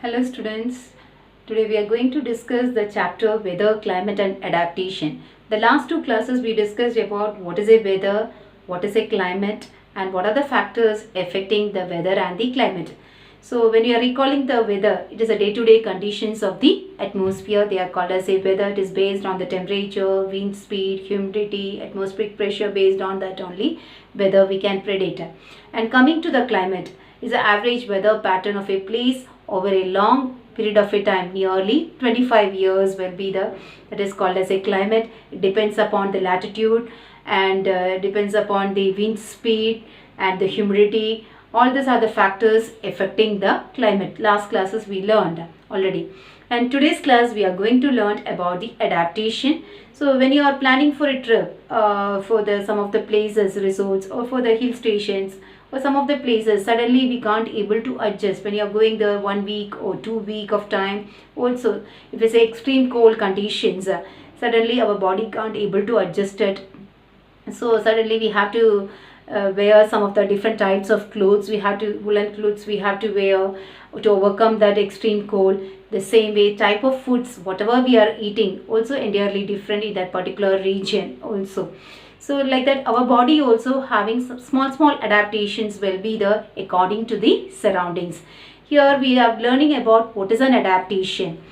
Hello students, today we are going to discuss the chapter Weather, Climate and Adaptation. The last two classes we discussed about what is a weather, what is a climate and what are the factors affecting the weather and the climate. So when we are recalling the weather, it is a day-to-day conditions of the atmosphere. They are called as a weather. It is based on the temperature, wind speed, humidity, atmospheric pressure. Based on that only weather we can predict. And coming to the climate, is the average weather pattern of a place over a long period of a time, nearly 25 years will be that is called as a climate. It depends upon the latitude and depends upon the wind speed and the humidity. All these are the factors affecting the climate. Last classes we learned already. And today's class we are going to learn about the adaptation. So when you are planning for a trip for some of the places, resorts or for the hill stations, for some of the places suddenly we can't able to adjust when you are going there 1 week or 2 week of time. Also if it's extreme cold conditions, suddenly our body can't able to adjust it. So suddenly we have to wear some of the different types of clothes. We have to woolen clothes we have to wear to overcome that extreme cold. The same way type of foods whatever we are eating also entirely different in that particular region also. So like that our body also having some small adaptations will be there according to the surroundings. Here we are learning about what is an adaptation.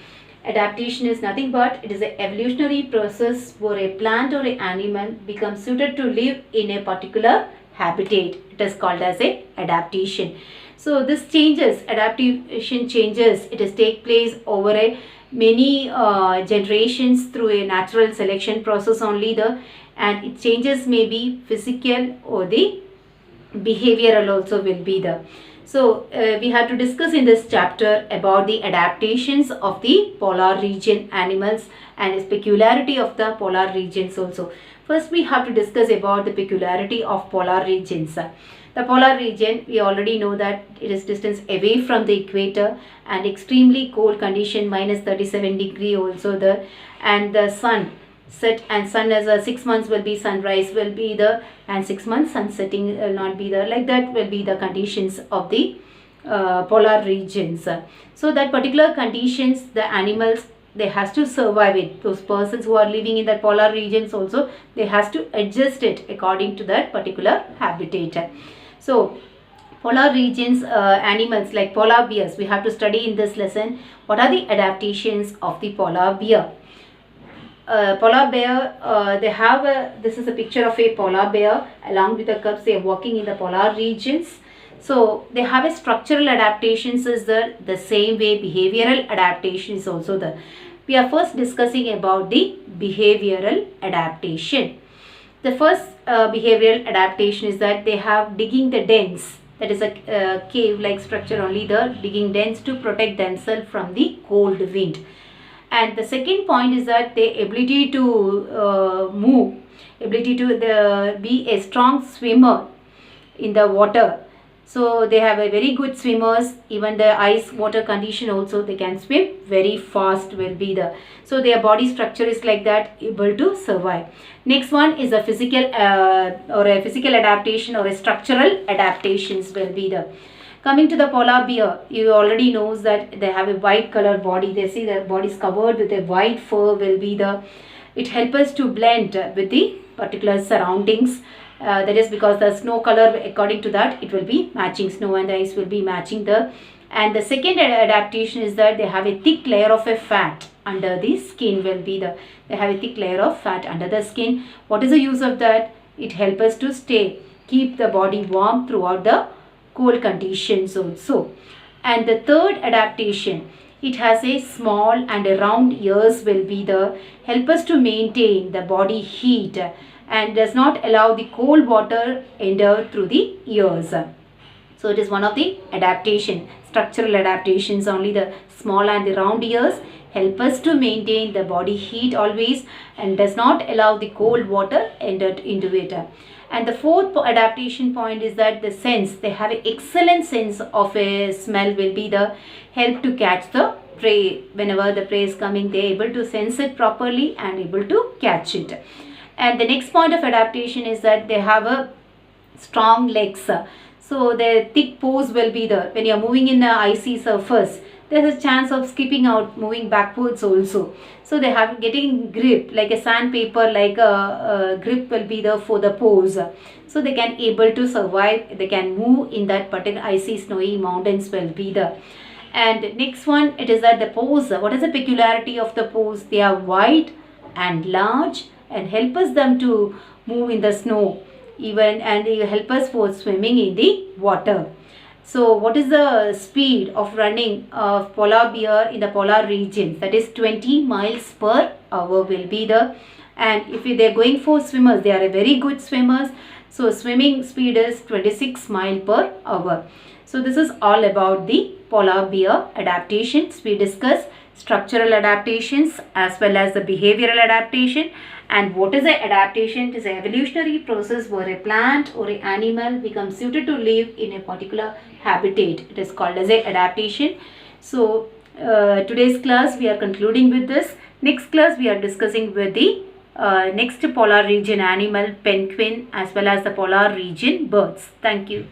Adaptation is nothing but it is an evolutionary process where a plant or an animal becomes suited to live in a particular habitat. It is called as a adaptation. So this changes, adaptation changes, it is take place over a many generations through a natural selection process only and it changes may be physical or the behavioral also will be there. So we have to discuss in this chapter about the adaptations of the polar region animals and its peculiarity of the polar regions also. First we have to discuss about the peculiarity of polar regions. The polar region, we already know that it is distance away from the equator and extremely cold condition -37 degree also there, and the sun set and sun as a 6 months will be sunrise will be there and 6 months sun setting will not be there. Like that will be the conditions of the polar regions. So that particular conditions the animals they has to survive it. Those persons who are living in that polar regions also they has to adjust it according to that particular habitat. So polar regions animals like polar bears we have to study in this lesson. What are the adaptations of the polar bear? Polar bear they have this is a picture of a polar bear along with the cubs. They are walking in the polar regions. So they have a structural adaptations is the same way behavioral adaptation is also there. We are first discussing about the behavioral adaptation. The first behavioral adaptation is that they have digging the dens, that is a cave like structure only the digging dens to protect themselves from the cold wind. And the second point is that the ability to move, ability to be a strong swimmer in the water. So they have a very good swimmers. Even the ice water condition also they can swim very fast will be the. So their body structure is like that, able to survive. Next one is a physical or a physical adaptation or a structural adaptations will be the. Coming to the polar bear, you already knows that they have a white color body. They see their body is covered with a white fur will be the. It helps us to blend with the particular surroundings. That is because the snow color according to that it will be matching, snow and the ice will be matching the. And the second adaptation is that they have a thick layer of a fat under the skin will be the. They have a thick layer of fat under the skin. What is the use of that? It helps us to keep the body warm throughout the cold conditions also. And the third adaptation, it has a small and a round ears will be the help us to maintain the body heat and does not allow the cold water enter through the ears. So it is one of the adaptation, structural adaptations only. The small and the round ears help us to maintain the body heat always and does not allow the cold water enter into it. And the fourth adaptation point is that the sense, they have an excellent sense of a smell will be the help to catch the prey. Whenever the prey is coming, they are able to sense it properly and able to catch it. And the next point of adaptation is that they have a strong legs. So the thick pores will be there. When you are moving in the icy surface, there's a chance of skipping out, moving backwards also. So they have getting grip like a sandpaper, like a grip will be there for the pose. So they can able to survive, they can move in that particular icy snowy mountains will be there. And next one, it is that the pose. What is the peculiarity of the pose? They are wide and large and help us them to move in the snow even, and they help us for swimming in the water. So what is the speed of running of polar bear in the polar regions? That is 20 miles per hour will be the, and if they are going for swimmers, they are a very good swimmers. So swimming speed is 26 mile per hour. So this is all about the polar bear adaptations. We discuss structural adaptations as well as the behavioral adaptation. And what is the adaptation? It is an evolutionary process where a plant or an animal becomes suited to live in a particular habitat. It is called as a adaptation. So today's class we are concluding with this. Next class we are discussing with the next polar region animal penguin as well as the polar region birds. Thank you.